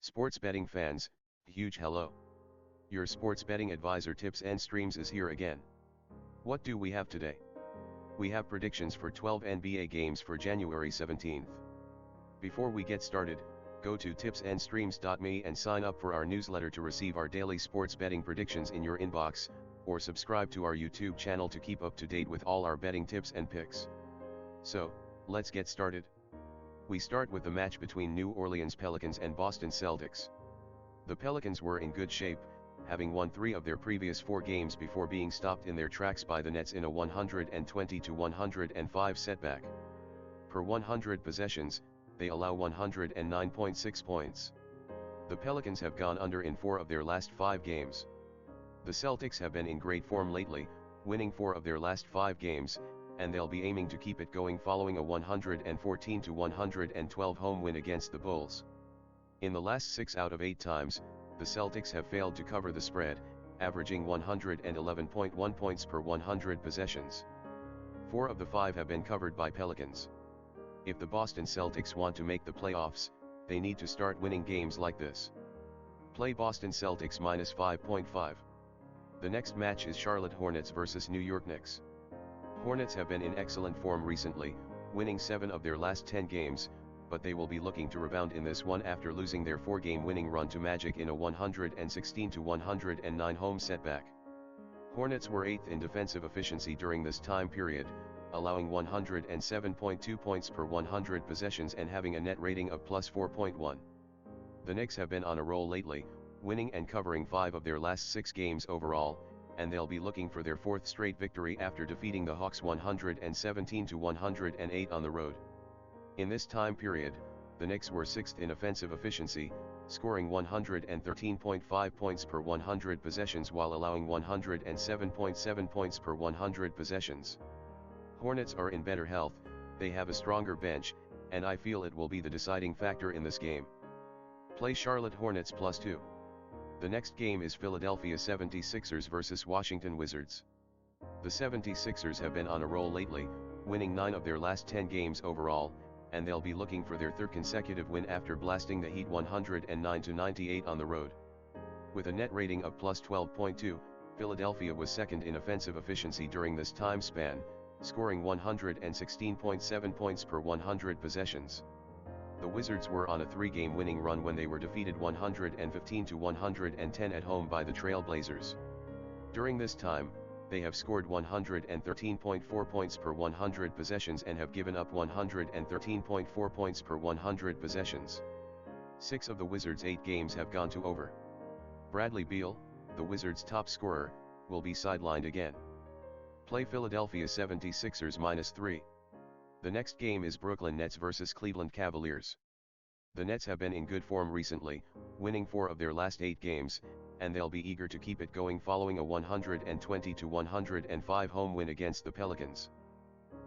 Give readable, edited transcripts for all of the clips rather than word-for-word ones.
Sports betting fans, huge hello. Your sports betting advisor Tips and Streams is here again. What do we have today? We have predictions for 12 NBA games for January 17th. Before we get started, go to tipsandstreams.me and sign up for our newsletter to receive our daily sports betting predictions in your inbox, or subscribe to our YouTube channel to keep up to date with all our betting tips and picks. So, let's get started. We start with the match between New Orleans Pelicans and Boston Celtics. The Pelicans were in good shape, having won 3 of their previous 4 games before being stopped in their tracks by the Nets in a 120-105 setback. Per 100 possessions, they allow 109.6 points. The Pelicans have gone under in 4 of their last 5 games. The Celtics have been in great form lately, winning 4 of their last 5 games, and they'll be aiming to keep it going following a 114-112 home win against the Bulls. In the last 6 out of 8 times, the Celtics have failed to cover the spread, averaging 111.1 points per 100 possessions. 4 of the 5 have been covered by Pelicans. If the Boston Celtics want to make the playoffs, they need to start winning games like this. Play Boston Celtics minus 5.5. The next match is Charlotte Hornets versus New York Knicks. Hornets have been in excellent form recently, winning 7 of their last 10 games, but they will be looking to rebound in this one after losing their 4-game winning run to Magic in a 116-109 home setback. Hornets were 8th in defensive efficiency during this time period, allowing 107.2 points per 100 possessions and having a net rating of plus 4.1. The Knicks have been on a roll lately, winning and covering 5 of their last 6 games overall, and they'll be looking for their 4th straight victory after defeating the Hawks 117-108 on the road. In this time period, the Knicks were 6th in offensive efficiency, scoring 113.5 points per 100 possessions while allowing 107.7 points per 100 possessions. Hornets are in better health, they have a stronger bench, and I feel it will be the deciding factor in this game. Play Charlotte Hornets plus 2. The next game is Philadelphia 76ers versus Washington Wizards. The 76ers have been on a roll lately, winning 9 of their last 10 games overall, and they'll be looking for their 3rd consecutive win after blasting the Heat 109-98 on the road. With a net rating of plus 12.2, Philadelphia was 2nd in offensive efficiency during this time span, scoring 116.7 points per 100 possessions. The Wizards were on a 3-game winning run when they were defeated 115-110 at home by the Trailblazers. During this time, they have scored 113.4 points per 100 possessions and have given up 113.4 points per 100 possessions. 6 of the Wizards' 8 games have gone to over. Bradley Beal, the Wizards' top scorer, will be sidelined again. Play Philadelphia 76ers minus 3. The next game is Brooklyn Nets versus Cleveland Cavaliers. The Nets have been in good form recently, winning 4 of their last 8 games, and they'll be eager to keep it going following a 120-105 home win against the Pelicans.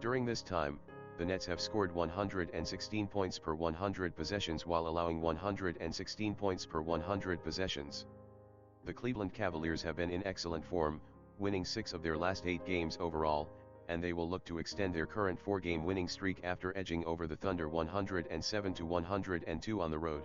During this time, the Nets have scored 116 points per 100 possessions while allowing 116 points per 100 possessions. The Cleveland Cavaliers have been in excellent form, winning 6 of their last 8 games overall, and they will look to extend their current 4-game winning streak after edging over the Thunder 107-102 on the road.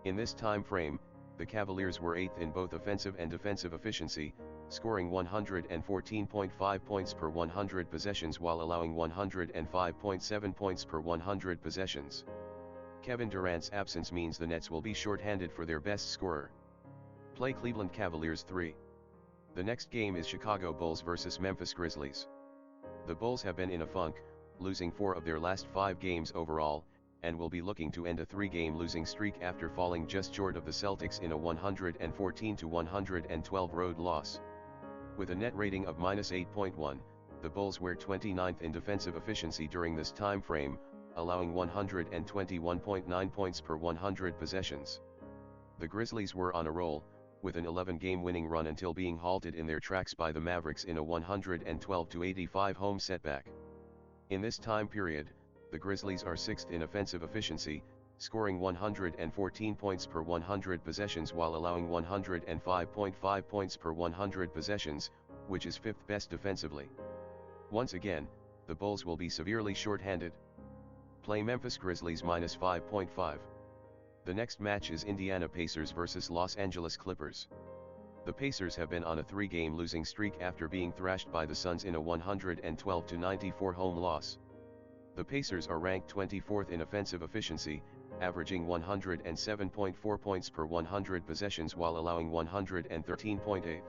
In this time frame, the Cavaliers were 8th in both offensive and defensive efficiency, scoring 114.5 points per 100 possessions while allowing 105.7 points per 100 possessions. Kevin Durant's absence means the Nets will be short-handed for their best scorer. Play Cleveland Cavaliers 3. The next game is Chicago Bulls versus Memphis Grizzlies. The Bulls have been in a funk, losing 4 of their last 5 games overall, and will be looking to end a 3-game losing streak after falling just short of the Celtics in a 114-112 road loss. With a net rating of minus 8.1, the Bulls were 29th in defensive efficiency during this time frame, allowing 121.9 points per 100 possessions. The Grizzlies were on a roll, with an 11-game winning run until being halted in their tracks by the Mavericks in a 112-85 home setback. In this time period, the Grizzlies are 6th in offensive efficiency, scoring 114 points per 100 possessions while allowing 105.5 points per 100 possessions, which is 5th best defensively. Once again, the Bulls will be severely short-handed. Play Memphis Grizzlies minus 5.5. The next match is Indiana Pacers vs Los Angeles Clippers. The Pacers have been on a 3-game losing streak after being thrashed by the Suns in a 112-94 home loss. The Pacers are ranked 24th in offensive efficiency, averaging 107.4 points per 100 possessions while allowing 113.8.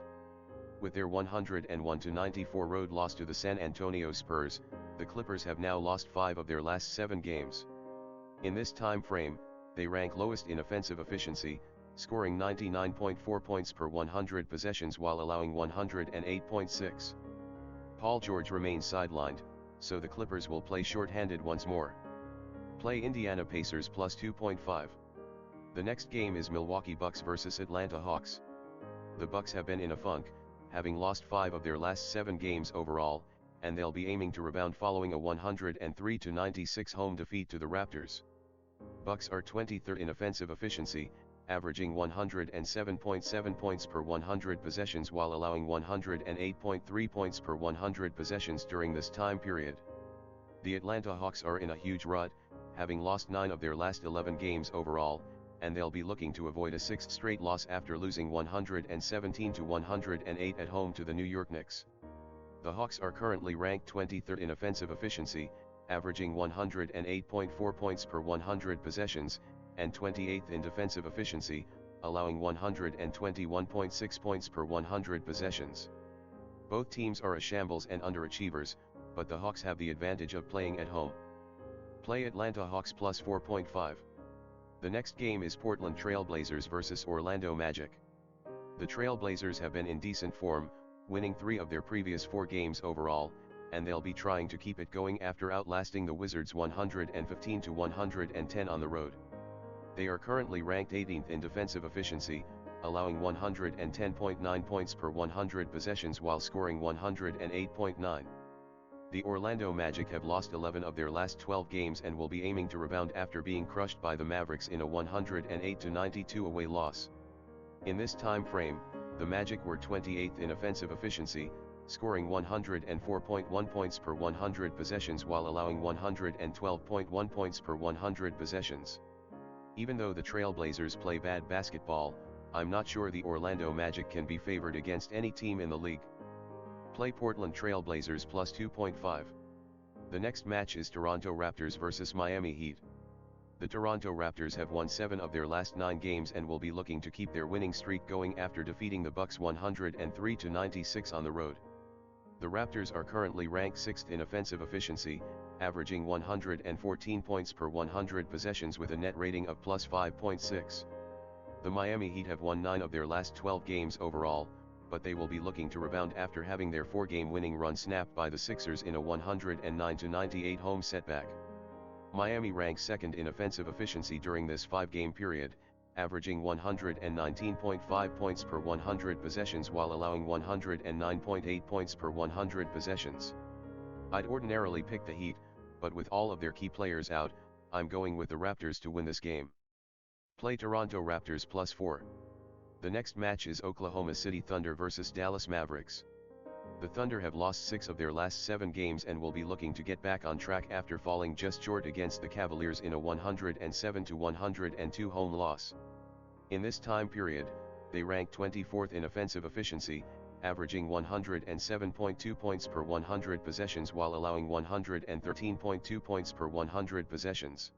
With their 101-94 road loss to the San Antonio Spurs, the Clippers have now lost 5 of their last 7 games. In this time frame, they rank lowest in offensive efficiency, scoring 99.4 points per 100 possessions while allowing 108.6. Paul George remains sidelined, so the Clippers will play short-handed once more. Play Indiana Pacers plus 2.5. The next game is Milwaukee Bucks vs Atlanta Hawks. The Bucks have been in a funk, having lost 5 of their last 7 games overall, and they'll be aiming to rebound following a 103-96 home defeat to the Raptors. Bucks are 23rd in offensive efficiency, averaging 107.7 points per 100 possessions while allowing 108.3 points per 100 possessions during this time period. The Atlanta Hawks are in a huge rut, having lost 9 of their last 11 games overall, and they'll be looking to avoid a 6th straight loss after losing 117-108 at home to the New York Knicks. The Hawks are currently ranked 23rd in offensive efficiency, averaging 108.4 points per 100 possessions, and 28th in defensive efficiency, allowing 121.6 points per 100 possessions. Both teams are a shambles and underachievers, but the Hawks have the advantage of playing at home. Play Atlanta Hawks plus 4.5. The next game is Portland Trailblazers vs Orlando Magic. The Trailblazers have been in decent form, winning 3 of their previous 4 games overall, and they'll be trying to keep it going after outlasting the Wizards 115-110 on the road. They are currently ranked 18th in defensive efficiency, allowing 110.9 points per 100 possessions while scoring 108.9. The Orlando Magic have lost 11 of their last 12 games and will be aiming to rebound after being crushed by the Mavericks in a 108-92 away loss. In this time frame, the Magic were 28th in offensive efficiency, scoring 104.1 points per 100 possessions while allowing 112.1 points per 100 possessions. Even though the Trailblazers play bad basketball, I'm not sure the Orlando Magic can be favored against any team in the league. Play Portland Trailblazers plus 2.5. The next match is Toronto Raptors vs Miami Heat. The Toronto Raptors have won 7 of their last 9 games and will be looking to keep their winning streak going after defeating the Bucks 103-96 on the road. The Raptors are currently ranked 6th in offensive efficiency, averaging 114 points per 100 possessions with a net rating of plus 5.6. The Miami Heat have won 9 of their last 12 games overall, but they will be looking to rebound after having their 4-game winning run snapped by the Sixers in a 109-98 home setback. Miami ranks 2nd in offensive efficiency during this 5-game period, averaging 119.5 points per 100 possessions while allowing 109.8 points per 100 possessions. I'd ordinarily pick the Heat, but with all of their key players out, I'm going with the Raptors to win this game. Play Toronto Raptors plus 4. The next match is Oklahoma City Thunder vs Dallas Mavericks. The Thunder have lost 6 of their last 7 games and will be looking to get back on track after falling just short against the Cavaliers in a 107-102 home loss. In this time period, they rank 24th in offensive efficiency, averaging 107.2 points per 100 possessions while allowing 113.2 points per 100 possessions.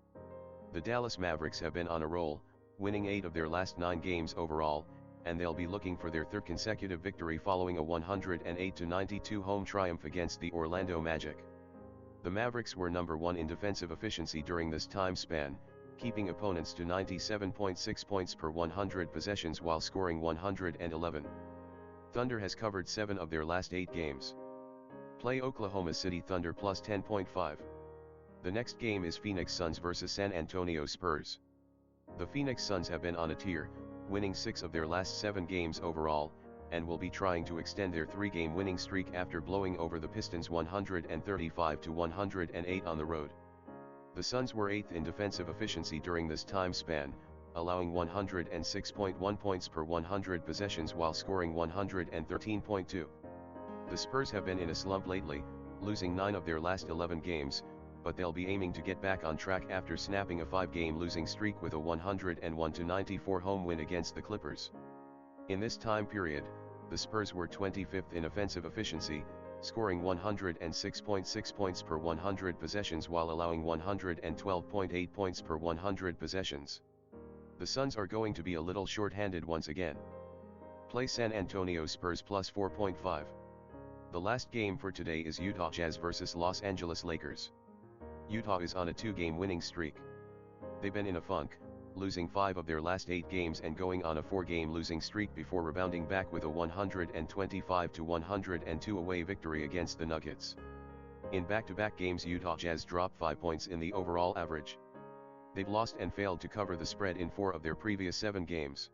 The Dallas Mavericks have been on a roll, winning 8 of their last 9 games overall, and they'll be looking for their 3rd consecutive victory following a 108-92 home triumph against the Orlando Magic. The Mavericks were number 1 in defensive efficiency during this time span, keeping opponents to 97.6 points per 100 possessions while scoring 111. Thunder has covered 7 of their last 8 games. Play Oklahoma City Thunder plus 10.5. The next game is Phoenix Suns vs San Antonio Spurs. The Phoenix Suns have been on a tear, winning 6 of their last 7 games overall, and will be trying to extend their 3-game winning streak after blowing over the Pistons 135-108 on the road. The Suns were 8th in defensive efficiency during this time span, allowing 106.1 points per 100 possessions while scoring 113.2. The Spurs have been in a slump lately, losing 9 of their last 11 games, but they'll be aiming to get back on track after snapping a 5-game losing streak with a 101-94 home win against the Clippers. In this time period, the Spurs were 25th in offensive efficiency, scoring 106.6 points per 100 possessions while allowing 112.8 points per 100 possessions. The Suns are going to be a little short-handed once again. Play San Antonio Spurs plus 4.5. The last game for today is Utah Jazz vs Los Angeles Lakers. Utah is on a 2-game winning streak. They've been in a funk, losing 5 of their last 8 games and going on a 4-game losing streak before rebounding back with a 125-102 away victory against the Nuggets. In back-to-back games, Utah Jazz dropped 5 points in the overall average. They've lost and failed to cover the spread in 4 of their previous 7 games.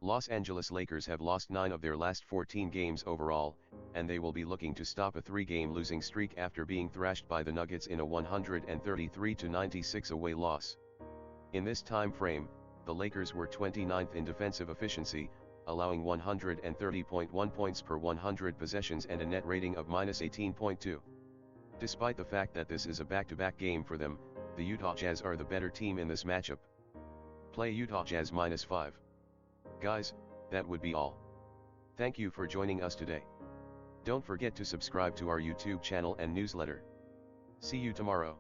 Los Angeles Lakers have lost 9 of their last 14 games overall, and they will be looking to stop a 3-game losing streak after being thrashed by the Nuggets in a 133-96 away loss. In this time frame, the Lakers were 29th in defensive efficiency, allowing 130.1 points per 100 possessions and a net rating of -18.2. Despite the fact that this is a back-to-back game for them, the Utah Jazz are the better team in this matchup. Play Utah Jazz -5. Guys, that would be all. Thank you for joining us today. Don't forget to subscribe to our YouTube channel and newsletter. See you tomorrow.